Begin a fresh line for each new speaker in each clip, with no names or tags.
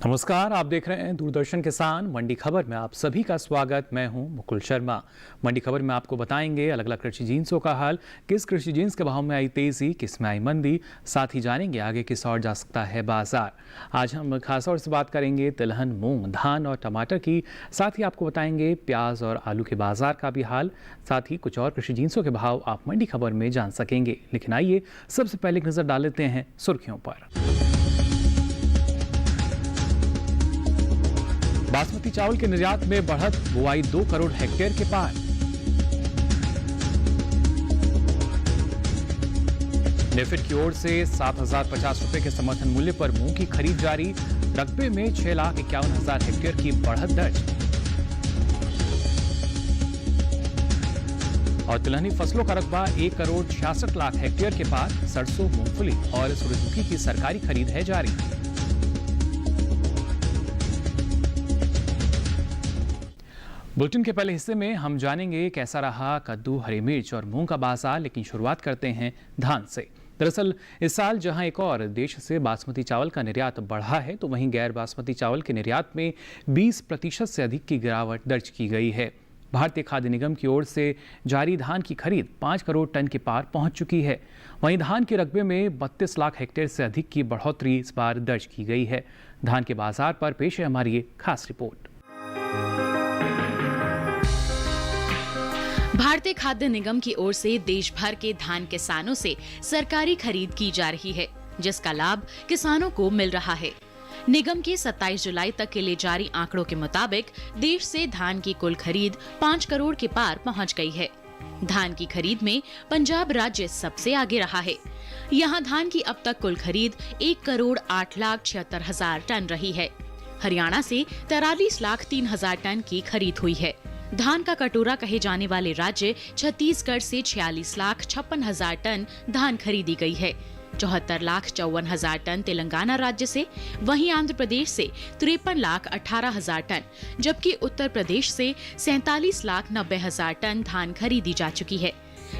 नमस्कार, आप देख रहे हैं दूरदर्शन किसान मंडी खबर में आप सभी का स्वागत। मैं हूं मुकुल शर्मा। मंडी खबर में आपको बताएंगे अलग अलग कृषि जिन्सों का हाल, किस कृषि जिन्स के भाव में आई तेजी, किस में आई मंदी, साथ ही जानेंगे आगे किस और जा सकता है बाजार। आज हम खास तौर से बात करेंगे तिलहन, मूंग, धान और टमाटर की। साथ ही आपको बताएंगे प्याज और आलू के बाजार का भी हाल, साथ ही कुछ और कृषि जिन्सों के भाव आप मंडी खबर में जान सकेंगे। लेकिन आइए सबसे पहले एक नजर डाल लेते हैं सुर्खियों पर। बासमती चावल के निर्यात में बढ़त, बुआई 2 करोड़ हेक्टेयर के पार। नेफेड की ओर से 7,050 रुपए के समर्थन मूल्य पर मूंग की खरीद जारी, रकबे में 6,51,000 हेक्टेयर की बढ़त दर्ज। और तिलहनी फसलों का रकबा 1 करोड़ 66 लाख हेक्टेयर के पार। सरसों, मूंगफली और सूरजमुखी की सरकारी खरीद है जारी। बुलेटिन के पहले हिस्से में हम जानेंगे कैसा रहा कद्दू, हरी मिर्च और मूंग का बाजार। लेकिन शुरुआत करते हैं धान से। दरअसल इस साल जहां एक और देश से बासमती चावल का निर्यात बढ़ा है, तो वहीं गैर बासमती चावल के निर्यात में 20% से अधिक की गिरावट दर्ज की गई है। भारतीय खाद्य निगम की ओर से जारी धान की खरीद 5 करोड़ टन के पार पहुंच चुकी है। वहीं धान के रकबे में 32 लाख हेक्टेयर से अधिक की बढ़ोतरी इस बार दर्ज की गई है। धान के बाजार पर पेश है हमारी ये खास रिपोर्ट।
भारतीय खाद्य निगम की ओर से देश भर के धान किसानों से सरकारी खरीद की जा रही है, जिसका लाभ किसानों को मिल रहा है। निगम के 27 जुलाई तक के लिए जारी आंकड़ों के मुताबिक देश से धान की कुल खरीद 5 करोड़ के पार पहुंच गई है। धान की खरीद में पंजाब राज्य सबसे आगे रहा है। यहां धान की अब तक कुल खरीद 1 करोड़ 8,76,000 टन रही है। हरियाणा से 43,03,000 टन की खरीद हुई है। धान का कटोरा कहे जाने वाले राज्य छत्तीसगढ़ से 46,56,000 टन धान खरीदी गई है। 74,54,000 टन तेलंगाना राज्य से, वहीं आंध्र प्रदेश से 53,18,000 टन, जबकि उत्तर प्रदेश से 47,90,000 टन धान खरीदी जा चुकी है।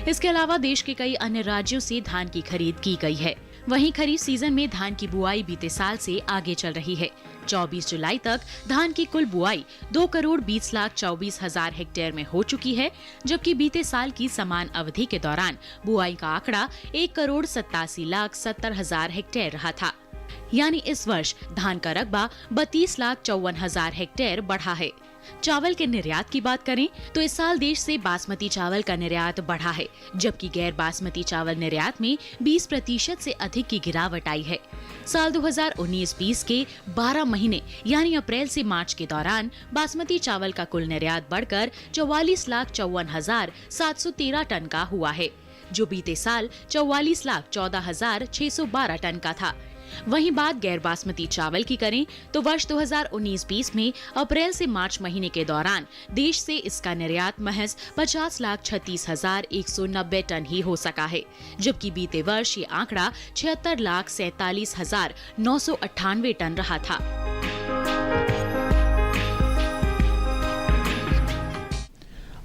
इसके अलावा देश के कई अन्य राज्यों से धान की खरीद की गई है। वहीं खरीफ सीजन में धान की बुआई बीते साल से आगे चल रही है। 24 जुलाई तक धान की कुल बुआई 2 करोड़ 20,24,000 हेक्टेयर में हो चुकी है, जबकि बीते साल की समान अवधि के दौरान बुआई का आंकड़ा 1 करोड़ 87,70,000 हेक्टेयर रहा था। यानी इस वर्ष धान का रकबा 32,54,000 हेक्टेयर बढ़ा है। चावल के निर्यात की बात करें तो इस साल देश से बासमती चावल का निर्यात बढ़ा है, जबकि गैर बासमती चावल निर्यात में 20% से अधिक की गिरावट आई है। साल 2019-20 के 12 महीने यानी अप्रैल से मार्च के दौरान बासमती चावल का कुल निर्यात बढ़कर 44,54,713 टन का हुआ है, जो बीते साल 44,14,612 टन का था। वहीं बात गैर बासमती चावल की करें तो वर्ष 2019-20 में अप्रैल से मार्च महीने के दौरान देश से इसका निर्यात महज 50,36,190 टन ही हो सका है, जबकि बीते वर्ष ये आंकड़ा 76,47,998 टन रहा था।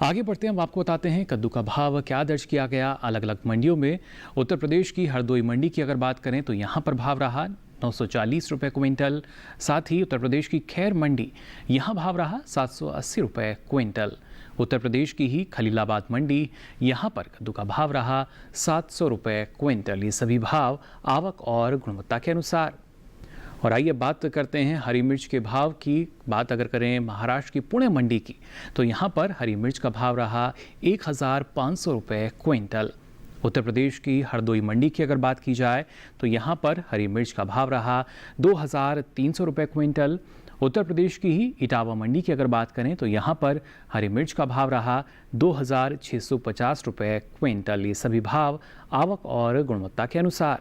आगे बढ़ते हैं, हम आपको बताते हैं कद्दू का भाव क्या दर्ज किया गया अलग अलग मंडियों में। उत्तर प्रदेश की हरदोई मंडी की अगर बात करें तो यहाँ पर भाव रहा 940 रुपये क्विंटल। साथ ही उत्तर प्रदेश की खैर मंडी, यहाँ भाव रहा 780 रुपये क्विंटल। उत्तर प्रदेश की ही खलीलाबाद मंडी, यहाँ पर कद्दू का भाव रहा 700 रुपये क्विंटल। ये सभी भाव आवक और गुणवत्ता के अनुसार। और आइए बात करते हैं हरी मिर्च के भाव की। बात अगर करें महाराष्ट्र की पुणे मंडी की, तो यहाँ पर हरी मिर्च का भाव रहा 1,500 रुपये क्विंटल। उत्तर प्रदेश की हरदोई मंडी की अगर बात की जाए तो यहाँ पर हरी मिर्च का भाव रहा 2,300 रुपये क्विंटल। उत्तर प्रदेश की ही इटावा मंडी की अगर बात करें तो यहाँ पर हरी मिर्च का भाव रहा 2,650 रुपये क्विंटल। ये सभी भाव आवक और गुणवत्ता के अनुसार।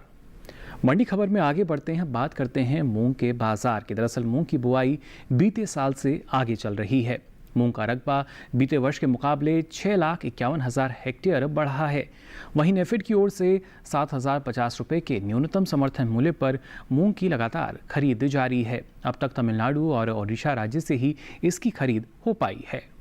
मंडी खबर में आगे बढ़ते हैं, बात करते हैं मूंग के बाजार की। दरअसल मूंग की बुआई बीते साल से आगे चल रही है। मूंग का रकबा बीते वर्ष के मुकाबले 6,51,000 हेक्टेयर बढ़ा है। वहीं नेफेड की ओर से 7,050 रुपये के न्यूनतम समर्थन मूल्य पर मूंग की लगातार खरीद जारी है। अब तक तमिलनाडु और ओडिशा राज्य से ही इसकी खरीद हो पाई है।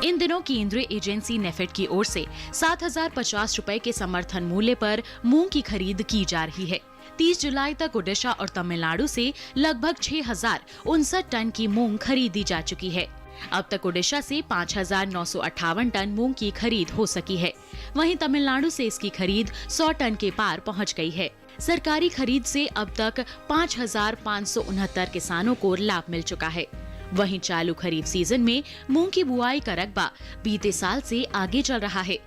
इन इन दिनों केंद्रीय एजेंसी नेफेड की ओर से 7,050 रुपए के समर्थन मूल्य पर मूंग की खरीद की जा रही है। 30 जुलाई तक ओडिशा और तमिलनाडु से लगभग 6,059 टन की मूंग खरीदी जा चुकी है। अब तक ओडिशा से 5,958 टन मूंग की खरीद हो सकी है। वहीं तमिलनाडु से इसकी खरीद 100 टन के पार पहुंच गई है। सरकारी खरीद से अब तक 5,569 किसानों को लाभ मिल चुका है। वहीं चालू खरीफ सीजन में मूंग की बुआई का रकबा बीते साल से आगे चल रहा है,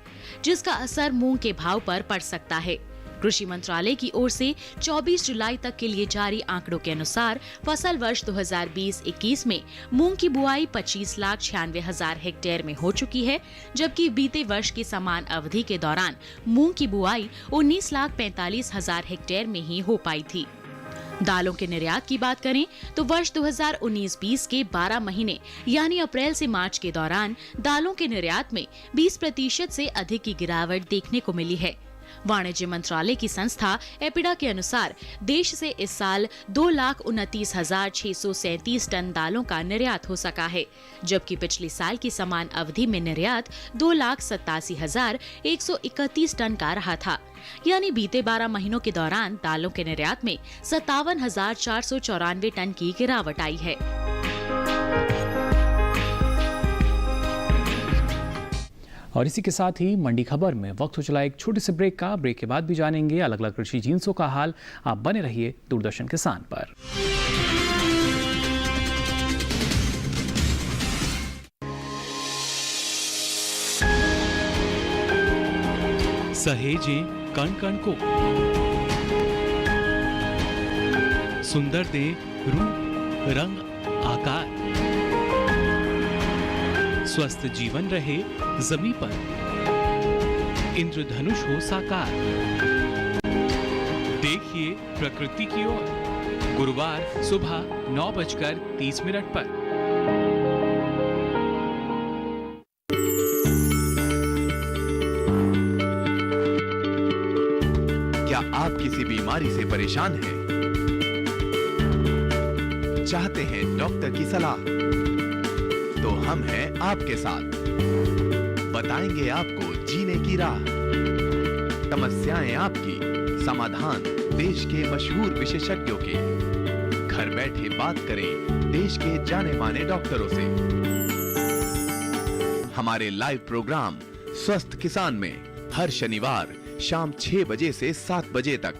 जिसका असर मूंग के भाव पर पड़ सकता है। कृषि मंत्रालय की ओर से 24 जुलाई तक के लिए जारी आंकड़ों के अनुसार फसल वर्ष 2020-21 में मूंग की बुआई 25,96,000 हेक्टेयर में हो चुकी है, जबकि बीते वर्ष की समान अवधि के दौरान मूंग की बुआई 19,45,000 हेक्टेयर में ही हो पाई थी। दालों के निर्यात की बात करें तो वर्ष 2019-20 के 12 महीने यानी अप्रैल से मार्च के दौरान दालों के निर्यात में 20% से अधिक की गिरावट देखने को मिली है। वाणिज्य मंत्रालय की संस्था एपिडा के अनुसार देश से इस साल 2,29,637 टन दालों का निर्यात हो सका है, जबकि पिछले साल की समान अवधि में निर्यात 2,87,131 टन का रहा था। यानी बीते 12 महीनों के दौरान दालों के निर्यात में 57,494 टन की गिरावट आई है।
और इसी के साथ ही मंडी खबर में वक्त हो चला एक छोटे से ब्रेक का। ब्रेक के बाद भी जानेंगे अलग अलग कृषि जिन्सों का हाल। आप बने रहिए दूरदर्शन किसान पर।
सहेजे कण कण को, सुंदर दे रूप रंग आकार, स्वस्थ जीवन रहे जमीन पर, इंद्रधनुष हो साकार। देखिए प्रकृति की ओर, गुरुवार सुबह 9:30 पर।
क्या आप किसी बीमारी से परेशान हैं? चाहते हैं डॉक्टर की सलाह? तो हम हैं आपके साथ, बताएंगे आपको जीने की राह। समस्याएं आपकी, समाधान देश के मशहूर विशेषज्ञों के। घर बैठे बात करें देश के जाने माने डॉक्टरों से। हमारे लाइव प्रोग्राम स्वस्थ किसान में हर शनिवार शाम 6 बजे से 7 बजे तक।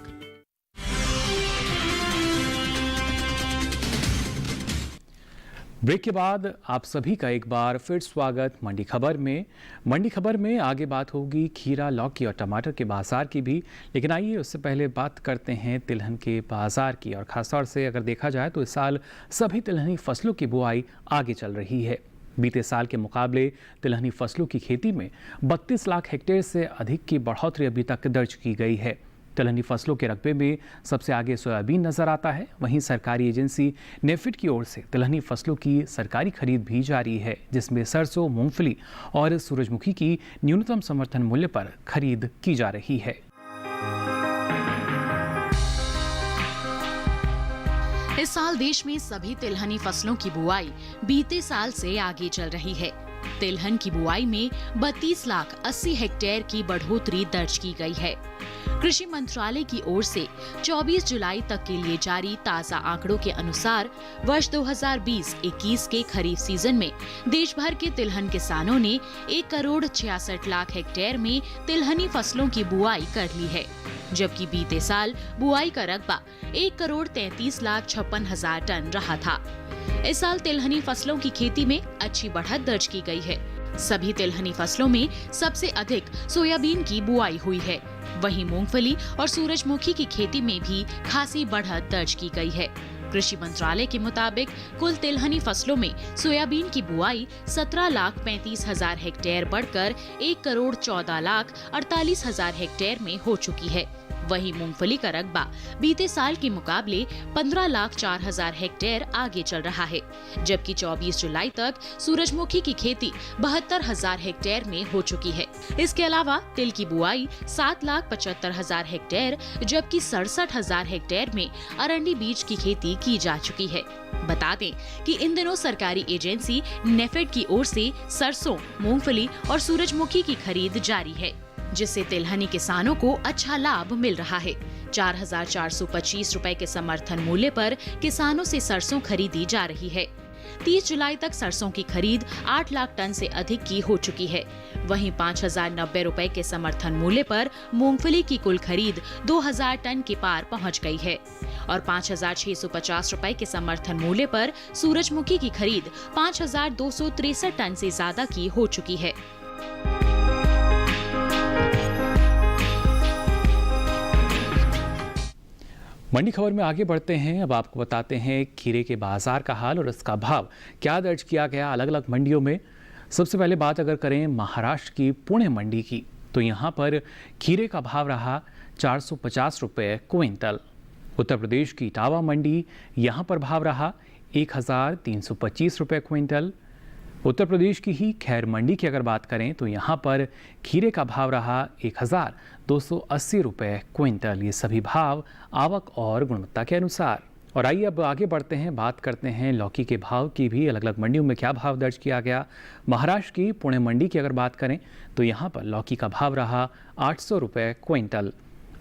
ब्रेक के बाद आप सभी का एक बार फिर स्वागत मंडी खबर में। मंडी खबर में आगे बात होगी खीरा, लौकी और टमाटर के बाजार की भी, लेकिन आइए उससे पहले बात करते हैं तिलहन के बाजार की। और खासतौर से अगर देखा जाए तो इस साल सभी तिलहनी फसलों की बुआई आगे चल रही है। बीते साल के मुकाबले तिलहनी फसलों की खेती में 32 लाख हेक्टेयर से अधिक की बढ़ोतरी अभी तक दर्ज की गई है। तिलहनी फसलों के रकबे में सबसे आगे सोयाबीन नजर आता है। वहीं सरकारी एजेंसी नेफेड की ओर से तिलहनी फसलों की सरकारी खरीद भी जारी है, जिसमें सरसों, मूंगफली और सूरजमुखी की न्यूनतम समर्थन मूल्य पर खरीद की जा रही है।
इस साल देश में सभी तिलहनी फसलों की बुआई बीते साल से आगे चल रही है। तिलहन की बुआई में 32,80,000 हेक्टेयर की बढ़ोतरी दर्ज की गई है। कृषि मंत्रालय की ओर से 24 जुलाई तक के लिए जारी ताजा आंकड़ों के अनुसार वर्ष 2020-21 के खरीफ सीजन में देश भर के तिलहन किसानों ने 1,66,00,000 हेक्टेयर में तिलहनी फसलों की बुआई कर ली है, जबकि बीते साल बुआई का रकबा 1,33,56,000 टन रहा था। इस साल तिलहनी फसलों की खेती में अच्छी बढ़त दर्ज की गई है। सभी तिलहनी फसलों में सबसे अधिक सोयाबीन की बुआई हुई है। वहीं मूंगफली और सूरजमुखी की खेती में भी खासी बढ़त दर्ज की गई है। कृषि मंत्रालय के मुताबिक कुल तिलहनी फसलों में सोयाबीन की बुआई 17,35,000 हेक्टेयर बढ़कर 1,14,48,000 हेक्टेयर में हो चुकी है। वहीं मूंगफली का रकबा बीते साल के मुकाबले 15,04,000 हेक्टेयर आगे चल रहा है, जबकि 24 जुलाई तक सूरजमुखी की खेती 72,000 हेक्टेयर में हो चुकी है। इसके अलावा तिल की बुआई 7,75,000 हेक्टेयर, जबकि 67,000 हेक्टेयर में अरंडी बीज की खेती की जा चुकी है। बता दें कि इन दिनों सरकारी एजेंसी नेफेड की ओर से सरसों, मूंगफली और सूरजमुखी की खरीद जारी है, जिससे तिलहनी किसानों को अच्छा लाभ मिल रहा है। 4,425 रुपए के समर्थन मूल्य पर किसानों से सरसों खरीदी जा रही है। 30 जुलाई तक सरसों की खरीद 8 लाख टन से अधिक की हो चुकी है। वहीं 5,090 रुपए के समर्थन मूल्य पर मूंगफली की कुल खरीद 2,000 टन के पार पहुंच गई है और 5,650 रुपए के समर्थन मूल्य पर सूरजमुखी की खरीद 5,263 टन से ज्यादा की हो चुकी है।
मंडी खबर में आगे बढ़ते हैं। अब आपको बताते हैं खीरे के बाजार का हाल और इसका भाव क्या दर्ज किया गया अलग अलग मंडियों में। सबसे पहले बात अगर करें महाराष्ट्र की पुणे मंडी की, तो यहाँ पर खीरे का भाव रहा 450 रुपये क्विंटल। उत्तर प्रदेश की इटावा मंडी, यहाँ पर भाव रहा 1,325 रुपये क्विंटल। उत्तर प्रदेश की ही खैर मंडी की अगर बात करें तो यहाँ पर खीरे का भाव रहा 1,280 रुपये क्विंटल। ये सभी भाव आवक और गुणवत्ता के अनुसार। और आइए अब आगे बढ़ते हैं, बात करते हैं लौकी के भाव की भी। अलग अलग मंडियों में क्या भाव दर्ज किया गया। महाराष्ट्र की पुणे मंडी की अगर बात करें तो यहाँ पर लौकी का भाव रहा 800 रुपये क्विंटल।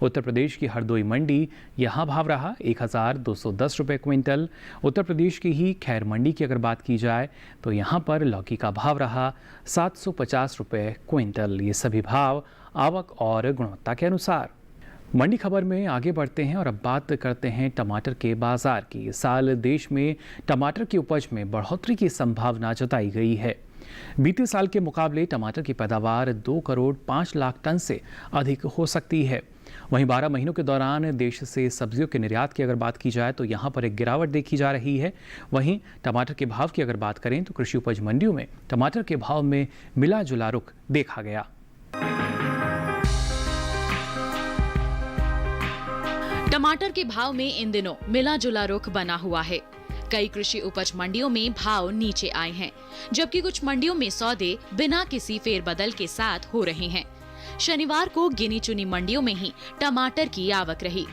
उत्तर प्रदेश की हरदोई मंडी, यहाँ भाव रहा 1,210 रुपये क्विंटल। उत्तर प्रदेश की ही खैर मंडी की अगर बात की जाए तो यहाँ पर लौकी का भाव रहा 750 रुपये क्विंटल। ये सभी भाव आवक और गुणवत्ता के अनुसार। मंडी खबर में आगे बढ़ते हैं और अब बात करते हैं टमाटर के बाजार की। इस साल देश में टमाटर की उपज में बढ़ोतरी की संभावना जताई गई है। बीते साल के मुकाबले टमाटर की पैदावार 2 करोड़ 5 लाख टन से अधिक हो सकती है। वहीं 12 महीनों के दौरान देश से सब्जियों के निर्यात की अगर बात की जाए तो यहाँ पर एक गिरावट देखी जा रही है। वहीं टमाटर के भाव की अगर बात करें तो कृषि उपज मंडियों में टमाटर के भाव में मिला जुला रुख देखा गया।
टमाटर के भाव में इन दिनों मिला जुला रुख बना हुआ है। कई कृषि उपज मंडियों में भाव नीचे आए हैं, जबकि कुछ मंडियों में सौदे बिना किसी फेरबदल के साथ हो रहे हैं। शनिवार को गिनी चुनी मंडियों में ही टमाटर की आवक रही।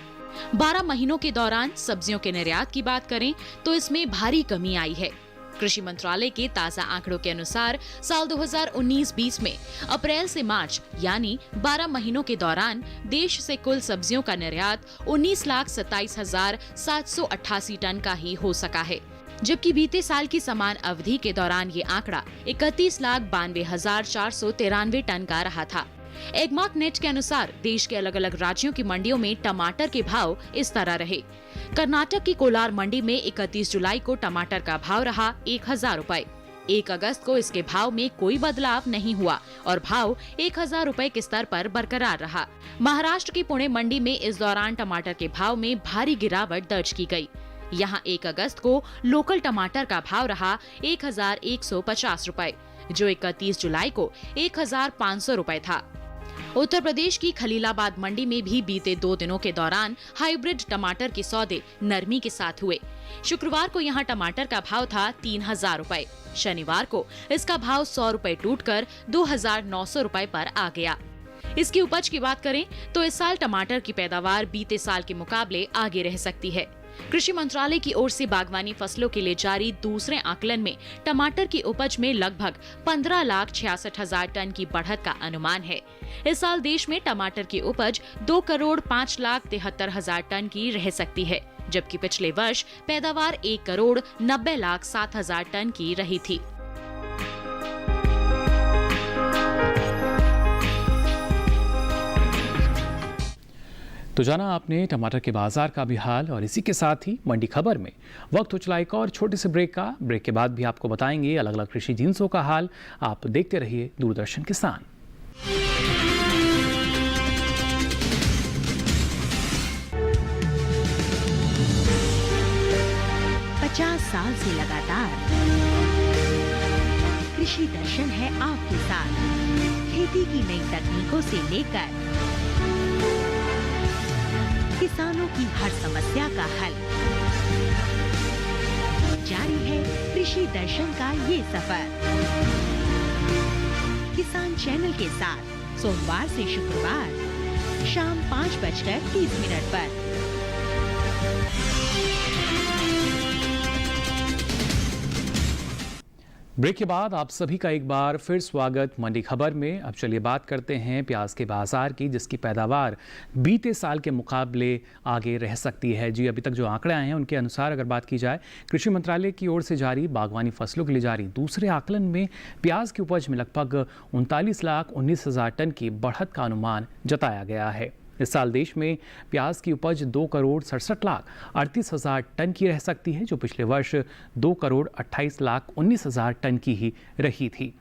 12 महीनों के दौरान सब्जियों के निर्यात की बात करें तो इसमें भारी कमी आई है। कृषि मंत्रालय के ताजा आंकड़ों के अनुसार साल 2019-20 में अप्रैल से मार्च यानी 12 महीनों के दौरान देश से कुल सब्जियों का निर्यात 19,27,788 टन का ही हो सका है, जबकि बीते साल की समान अवधि के दौरान ये आंकड़ा 31,92,493 टन का रहा था। एगमार्क नेट के अनुसार देश के अलग अलग राज्यों की मंडियों में टमाटर के भाव इस तरह रहे। कर्नाटक की कोलार मंडी में 31 जुलाई को टमाटर का भाव रहा 1,000 रुपए। 1 अगस्त को इसके भाव में कोई बदलाव नहीं हुआ और भाव 1,000 रुपए के स्तर पर बरकरार रहा। महाराष्ट्र की पुणे मंडी में इस दौरान टमाटर के भाव में भारी गिरावट दर्ज की गई। यहाँ 1 अगस्त को लोकल टमाटर का भाव रहा 1,150 रुपए, जो 31 जुलाई को 1,500 रुपए था। उत्तर प्रदेश की खलीलाबाद मंडी में भी बीते 2 दिनों के दौरान हाइब्रिड टमाटर के सौदे नरमी के साथ हुए। शुक्रवार को यहां टमाटर का भाव था 3,000 रुपए। शनिवार को इसका भाव 100 रुपए टूटकर 2,900 रुपए पर आ गया। इसकी उपज की बात करें तो इस साल टमाटर की पैदावार बीते साल के मुकाबले आगे रह सकती है। कृषि मंत्रालय की ओर से बागवानी फसलों के लिए जारी दूसरे आकलन में टमाटर की उपज में लगभग 15,66,000 टन की बढ़त का अनुमान है। इस साल देश में टमाटर की उपज 2 करोड़ 5,73,000 टन की रह सकती है, जबकि पिछले वर्ष पैदावार 1 करोड़ 90,07,000 टन की रही थी।
तो जाना आपने टमाटर के बाजार का भी हाल, और इसी के साथ ही मंडी खबर में वक्त हो चला एक और छोटे से ब्रेक का। ब्रेक के बाद भी आपको बताएंगे अलग अलग कृषि जिन्सों का हाल। आप देखते रहिए दूरदर्शन किसान।
50 साल से लगातार कृषि दर्शन है आपके साथ। खेती की नई तकनीकों से लेकर किसानों की हर समस्या का हल, जारी है कृषि दर्शन का ये सफर। किसान चैनल के साथ सोमवार से शुक्रवार शाम 5:30 पर।
ब्रेक के बाद आप सभी का एक बार फिर स्वागत मंडी खबर में। अब चलिए बात करते हैं प्याज के बाजार की, जिसकी पैदावार बीते साल के मुकाबले आगे रह सकती है। जी, अभी तक जो आंकड़े आए हैं उनके अनुसार अगर बात की जाए, कृषि मंत्रालय की ओर से जारी बागवानी फसलों के लिए जारी दूसरे आकलन में प्याज की उपज में लगभग 39,19,000 टन की बढ़त का अनुमान जताया गया है। इस साल देश में प्याज की उपज 2,67,38,000 टन की रह सकती है, जो पिछले वर्ष 2,28,19,000 टन की ही रही थी।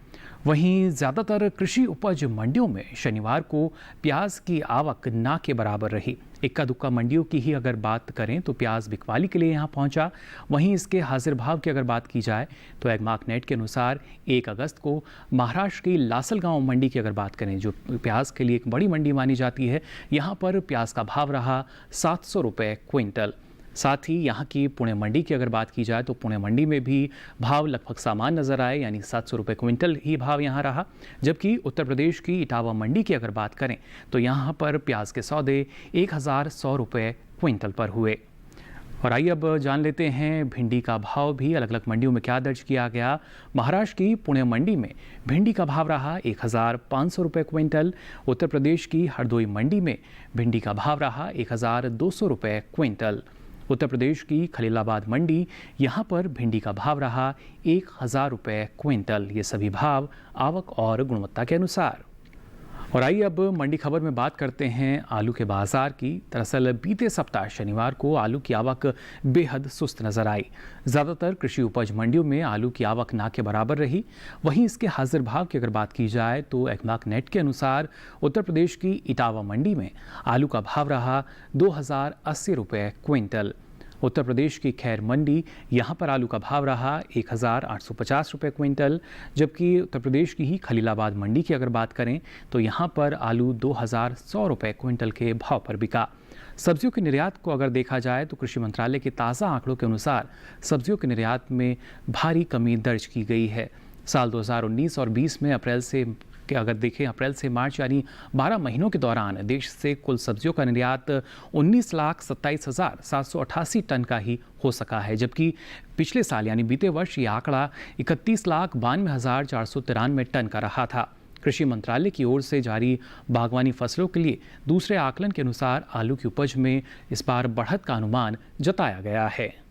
वहीं ज़्यादातर कृषि उपज मंडियों में शनिवार को प्याज की आवक ना के बराबर रही। इक्का दुक्का मंडियों की ही अगर बात करें तो प्याज बिकवाली के लिए यहाँ पहुँचा। वहीं इसके हाजिर भाव की अगर बात की जाए तो एगमार्क नेट के अनुसार 1 अगस्त को महाराष्ट्र की लासलगांव मंडी की अगर बात करें, जो प्याज के लिए एक बड़ी मंडी मानी जाती है, यहाँ पर प्याज का भाव रहा 700 रुपये क्विंटल। साथ ही यहाँ की पुणे मंडी की अगर बात की जाए तो पुणे मंडी में भी भाव लगभग समान नजर आए, यानी 700 रुपये क्विंटल ही भाव यहाँ रहा। जबकि उत्तर प्रदेश की इटावा मंडी की अगर बात करें तो यहाँ पर प्याज के सौदे 1,100 रुपये क्विंटल पर हुए। और आइए अब जान लेते हैं भिंडी का भाव भी अलग अलग मंडियों में क्या दर्ज किया गया। महाराष्ट्र की पुणे मंडी में भिंडी का भाव रहा 1,500 रुपये क्विंटल। उत्तर प्रदेश की हरदोई मंडी में भिंडी का भाव रहा 1,200 रुपये क्विंटल। उत्तर प्रदेश की खलीलाबाद मंडी, यहाँ पर भिंडी का भाव रहा 1,000 रुपये क्विंटल। ये सभी भाव आवक और गुणवत्ता के अनुसार। और आइए अब मंडी खबर में बात करते हैं आलू के बाजार की। दरअसल बीते सप्ताह शनिवार को आलू की आवक बेहद सुस्त नजर आई। ज़्यादातर कृषि उपज मंडियों में आलू की आवक ना के बराबर रही। वहीं इसके हाजिर भाव की अगर बात की जाए तो एगमार्क नेट के अनुसार उत्तर प्रदेश की इटावा मंडी में आलू का भाव रहा 2,080 रुपये क्विंटल। उत्तर प्रदेश की खैर मंडी, यहाँ पर आलू का भाव रहा 1,850 रुपये क्विंटल। जबकि उत्तर प्रदेश की ही खलीलाबाद मंडी की अगर बात करें तो यहाँ पर आलू 2,100 रुपये क्विंटल के भाव पर बिका। सब्जियों के निर्यात को अगर देखा जाए तो कृषि मंत्रालय के ताज़ा आंकड़ों के अनुसार सब्जियों के निर्यात में भारी कमी दर्ज की गई है। साल 2019 और 20 में अप्रैल से मार्च यानी 12 महीनों के दौरान देश से कुल सब्जियों का निर्यात 19,27,788 टन का ही हो सका है। जबकि पिछले साल यानी बीते वर्ष ये आंकड़ा 31,92,493 टन का रहा था। कृषि मंत्रालय की ओर से जारी बागवानी फसलों के लिए दूसरे आकलन के अनुसार आलू की उपज में इस बार बढ़त का अनुमान जताया गया है।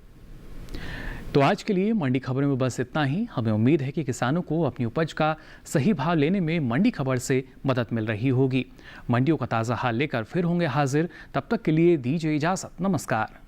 तो आज के लिए मंडी खबर में बस इतना ही। हमें उम्मीद है कि किसानों को अपनी उपज का सही भाव लेने में मंडी खबर से मदद मिल रही होगी। मंडियों का ताज़ा हाल लेकर फिर होंगे हाजिर। तब तक के लिए दीजिए इजाज़त। नमस्कार।